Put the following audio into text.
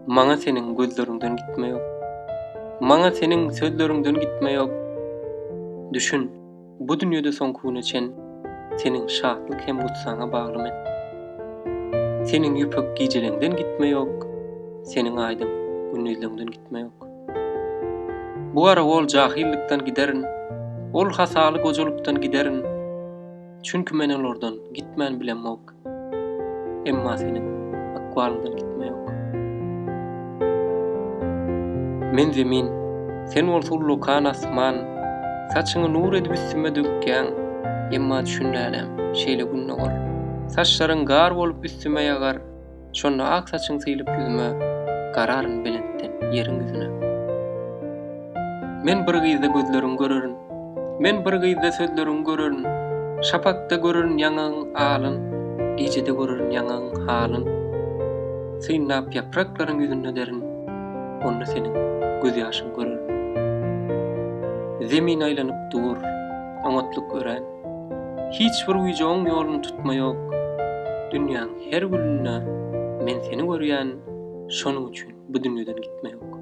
Maňa seniň gözleriňden gitme ýok. Maňa seniň sözleriňden gitme ýok. Düşün, bu dünýede soňky güne çen seniň şatlyk hem gutsaňa baglymen. Seniň ýüpek gijeleriňden gitme ýok. Seniň aýdyň gündüzleriňden gitme ýok. Bu ara ol jahillikden giderin. Ol hasaly gojulukdan giderin. Çünki men olardan gitmän bilenmok. Emma seniň akwalyňdan gitme ýok. Men zemin, sen bolsa ullukan asman, saçyňy nur edip üstüme dökýän, emma düşündälem, şeýle günne gol. Saçlaryň gar bolup üstüme ýagar, şonda ak saçyň sylyp yüzüme, gararyn belentden ýeriň yüzüne. Men bir gyzda gözleriň görerin, men bir gyzda sözleriň görerin, şapakda görerin ýaňaň alyn, gijede görerin ýaňaň halyn. Synnap ýapraklaryň yüzüne derin, onda seniň göz ýaşyň görerin. Zemin aýlanyp dur, oňatlyk gören. Hiç bir uýjagyň ýoluny tutma ýok. Dünýäň her gülüne men seni görýän, şonuň üçin bu dünýeden gitme ýok.